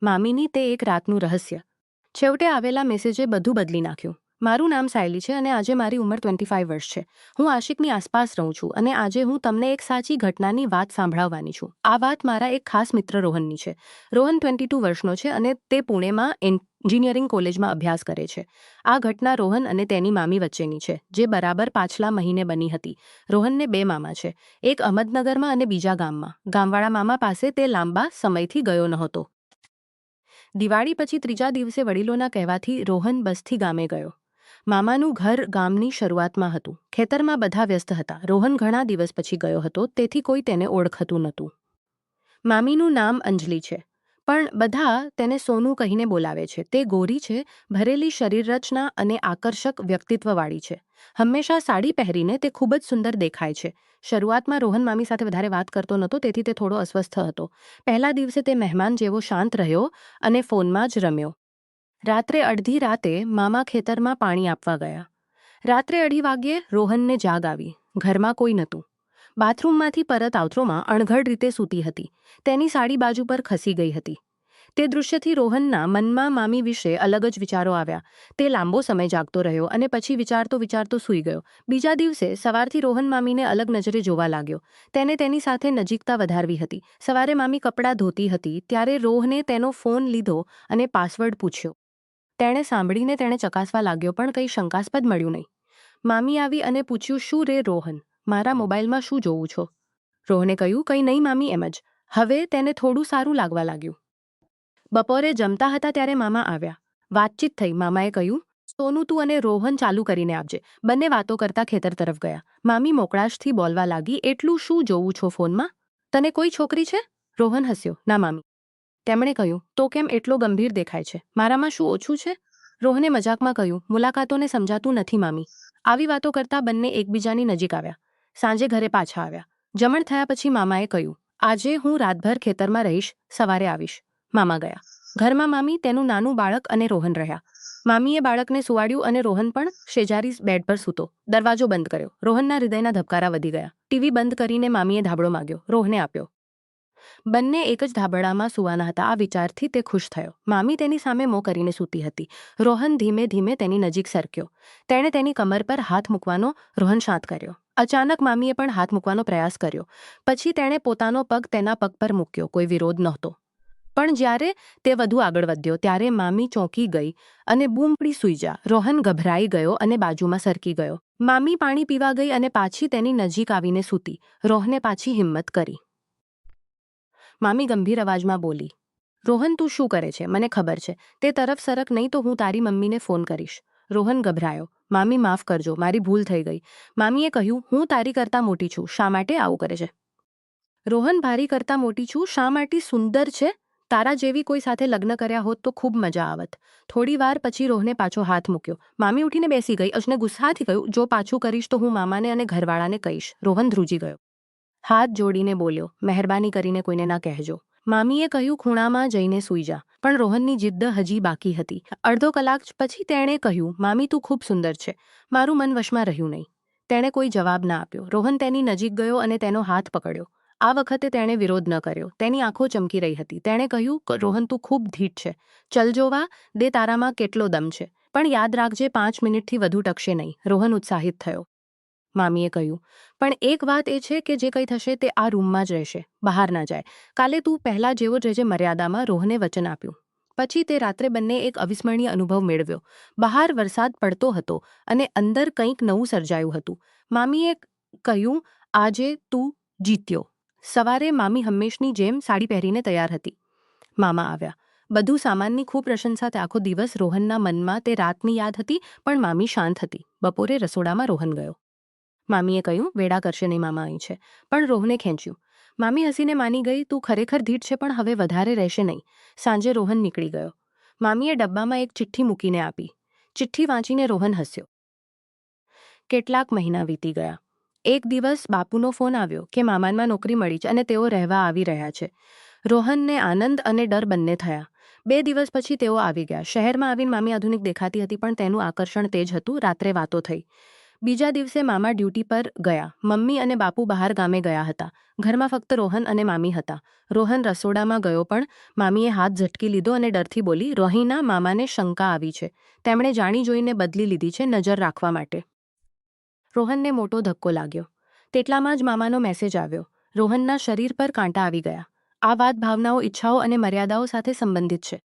મામીની તે એક રાતનું રહસ્ય. છેવટે આવેલા મેસેજે બધું બદલી નાખ્યું. મારું નામ સાયલી છે અને આજે મારી ઉંમર 25 વર્ષ છે. હું આશિકની આસપાસ રહું છું અને આજે હું તમને એક સાચી ઘટનાની વાત સંભળાવવાની છું. આ વાત મારા એક ખાસ મિત્ર રોહનની છે. રોહન 22 વર્ષનો છે અને તે પુણેમાં એન્જિનિયરિંગ કોલેજમાં અભ્યાસ કરે છે. આ ઘટના રોહન અને તેની મામી વચ્ચેની છે, જે બરાબર પાછલા મહિને બની હતી. રોહનને 2 મામા છે, એક અહમદનગરમાં અને બીજા ગામમાં. ગામવાળા મામા પાસે તે લાંબા સમયથી ગયો નહોતો. દિવાળી પછી ત્રીજા દિવસે વડીલોના કહેવાથી રોહન બસથી ગામે ગયો. મામાનું ઘર ગામની શરૂઆતમાં હતું. ખેતરમાં બધા વ્યસ્ત હતા. રોહન ઘણા દિવસ પછી ગયો હતો, તેથી કોઈ તેને ઓળખતું નહોતું. મામીનું નામ અંજલિ છે, પણ બધા તેને સોનું કહીને બોલાવે છે. તે ગોરી છે, ભરેલી શરીરરચના અને આકર્ષક વ્યક્તિત્વવાળી છે. હંમેશા સાડી પહેરીને તે ખૂબ જ સુંદર દેખાય છે. શરૂઆતમાં રોહન મામી સાથે વધારે વાત કરતો નહોતો, તેથી તે થોડો અસ્વસ્થ હતો. પહેલા દિવસે તે મહેમાન જેવો શાંત રહ્યો અને ફોનમાં જ રમ્યો. રાત્રે અડધી રાતે મામા ખેતરમાં પાણી આપવા ગયા. રાત્રે 2:30 વાગ્યે રોહનને જાગ આવી. ઘરમાં કોઈ નહોતું. બાથરૂમમાંથી પરત આવતોમાં અણઘડ રીતે સૂતી હતી. તેની સાડી બાજુ પર ખસી ગઈ હતી. તે દૃશ્યથી રોહનના મનમાં મામી વિશે અલગ જ વિચારો આવ્યા. તે લાંબો સમય જાગતો રહ્યો અને પછી વિચારતો સૂઈ ગયો. બીજા દિવસે સવારથી રોહન મામીને અલગ નજરે જોવા લાગ્યો. તેને તેની સાથે નજીકતા વધારવી હતી. સવારે મામી કપડાં ધોતી હતી ત્યારે રોહને તેનો ફોન લીધો અને પાસવર્ડ પૂછ્યો. તેણે સાંભળીને તેણે ચકાસવા લાગ્યો, પણ કંઈ શંકાસ્પદ મળ્યું નહીં. મામી આવી અને પૂછ્યું, શું રે રોહન, મારા મોબાઈલમાં શું જોવું છો? રોહને કહ્યું, કંઈ નહીં મામી, એમ જ. હવે તેને થોડું સારું લાગવા લાગ્યું. બપોરે જમતા હતા ત્યારે મામા આવ્યા. વાતચીત થઈ. મામાએ કહ્યું, સોનું તું અને રોહન ચાલુ કરીને આપજે. બંને વાતો કરતા ખેતર તરફ ગયા. મામી મોકળાશથી બોલવા લાગી, એટલું શું જોવું છો ફોનમાં? તને કોઈ છોકરી છે? રોહન હસ્યો, ના મામી. તેમણે કહ્યું, તો કેમ એટલો ગંભીર દેખાય છે? મારામાં શું ઓછું છે? રોહને મજાકમાં કહ્યું, મુલાકાતોને સમજાતું નથી મામી. આવી વાતો કરતા બંને એકબીજાની નજીક આવ્યા. સાંજે ઘરે પાછા આવ્યા. જમણ થયા પછી મામાએ કહ્યું, આજે હું રાતભર ખેતરમાં રહીશ, સવારે આવીશ. મામા ગયા. ઘરમાં મામી, તેનું નાનું બાળક અને રોહન રહ્યા. મામીએ બાળકને સુવાડ્યું અને રોહન પણ શેજારી બેડ પર સૂતો. દરવાજો બંધ કર્યો. રોહનના હૃદયના ધબકારા વધી ગયા. ટીવી બંધ કરીને મામીએ ધાબળો માંગ્યો. રોહને આપ્યો. બંને એક જ ધાબળામાં સૂવાના હતા. આ વિચારથી તે ખુશ થયો. મામી તેની સામે મોં કરીને સૂતી હતી. રોહન ધીમે ધીમે તેની નજીક સરક્યો. તેણે તેની કમર પર હાથ મૂકવાનો રોહન શાંત કર્યો. અચાનક મામીએ પણ હાથ મૂકવાનો પ્રયાસ કર્યો. પછી તેણે પોતાનો પગ તેના પગ પર મૂક્યો. કોઈ વિરોધ નહોતો. પણ જ્યારે તે વધુ આગળ વધ્યો ત્યારે મામી ચોંકી ગઈ અને બૂમ પડી, સૂઈ જા. રોહન ગભરાઈ ગયો અને બાજુમાં સરકી ગયો. મામી પાણી પીવા ગઈ અને પાછી તેની નજીક આવીને સૂતી. રોહને પાછી હિંમત કરી. મામી ગંભીર અવાજમાં બોલી, રોહન, તું શું કરે છે? મને ખબર છે. તે તરફ સરક, નહીં તો હું તારી મમ્મીને ફોન કરીશ. રોહન ગભરાયો. મામી, માફ કરજો, મારી ભૂલ થઈ ગઈ. મામીએ કહ્યું, હું તારી કરતાં મોટી છું, શા માટે આવું કરે છે? રોહન, ભારી કરતાં મોટી છું, શા માટે? સુંદર છે. તારા જેવી કોઈ સાથે લગ્ન કર્યા હોત તો ખૂબ મજા આવત. થોડી વાર પછી રોહને પાછો હાથ મૂક્યો. મામી ઉઠીને બેસી ગઈ અને ગુસ્સાથી કહ્યું, જો પાછું કરીશ તો હું મામાને અને ઘરવાળાને કહીશ. રોહન ધ્રુજી ગયો. હાથ જોડીને બોલ્યો, મહેરબાની કરીને કોઈને ના કહેજો. મામીએ કહ્યું, ખૂણામાં જઈને સૂઈ જા. પણ રોહનની જિદ્દ હજી બાકી હતી. અડધો કલાક પછી તેણે કહ્યું, મામી, તું ખૂબ સુંદર છે. મારું મન વશમાં રહ્યું નહીં. તેણે કોઈ જવાબ ના આપ્યો. રોહન તેની નજીક ગયો અને તેનો હાથ પકડ્યો. આ વખતે તેણે વિરોધ ન કર્યો. તેની આંખો ચમકી રહી હતી. તેણે કહ્યું, રોહન, તું ખૂબ ધીટ છે. ચલ જોવા દે તારામાં કેટલો દમ છે. પણ યાદ રાખજે, 5 મિનિટથી વધુ ટકશે નહીં. રોહન ઉત્સાહિત થયો. મામીએ કહ્યું, પણ એક વાત એ છે કે જે કંઈ થશે તે આ રૂમમાં જ રહેશે, બહાર ના જાય. કાલે તું પહેલાં જેવો જ રહેજે, મર્યાદામાં. રોહને વચન આપ્યું. પછી તે રાત્રે બંને એક અવિસ્મરણીય અનુભવ મેળવ્યો. બહાર વરસાદ પડતો હતો અને અંદર કંઈક નવું સર્જાયું હતું. મામીએ કહ્યું, આજે તું જીત્યો. સવારે મામી હંમેશની જેમ સાડી પહેરીને તૈયાર હતી. મામા આવ્યા. બધું સામાનની ખૂબ પ્રશંસા. તે આખો દિવસ રોહનના મનમાં તે રાતની યાદ હતી, પણ મામી શાંત હતી. બપોરે રસોડામાં રોહન ગયો. મામીએ કહ્યું, વેડા કરશે નહીં, મામા અહીં છે. પણ રોહને ખેંચ્યું. મામી હસીને માની ગઈ, તું ખરેખર ધીટ છે, પણ હવે વધારે રહેશે નહીં. સાંજે રોહન નીકળી ગયો. મામીએ ડબ્બામાં એક ચિઠ્ઠી મૂકીને આપી. ચિઠ્ઠી વાંચીને રોહન હસ્યો. કેટલાક મહિના વીતી ગયા. એક દિવસ બાપુનો ફોન આવ્યો કે મામાનમાં નોકરી મળી છે અને તેઓ રહેવા આવી રહ્યા છે. રોહનને આનંદ અને ડર બંને થયા. 2 દિવસ પછી તેઓ આવી ગયા. શહેરમાં આવીને મામી આધુનિક દેખાતી હતી, પણ તેનું આકર્ષણ તે જ હતું. રાત્રે વાતો થઈ. બીજા દિવસે મામા ડ્યુટી પર ગયા. મમ્મી અને બાપુ બહાર ગામે ગયા હતા. ઘરમાં ફક્ત રોહન અને મામી હતા. રોહન રસોડામાં ગયો પણ મામીએ હાથ ઝટકી લીધો અને ડરથી બોલી, "રોહિના, મામાને શંકા આવી છે. તેમણે જાણી જોઈને બદલી લીધી છે નજર રાખવા માટે." રોહનને મોટો ધક્કો લાગ્યો. તેટલામાં જ મામાનો મેસેજ આવ્યો. રોહનના શરીર પર કાંટા આવી ગયા. આ વાત ભાવનાઓ, ઈચ્છાઓ અને મર્યાદાઓ સાથે સંબંધિત છે.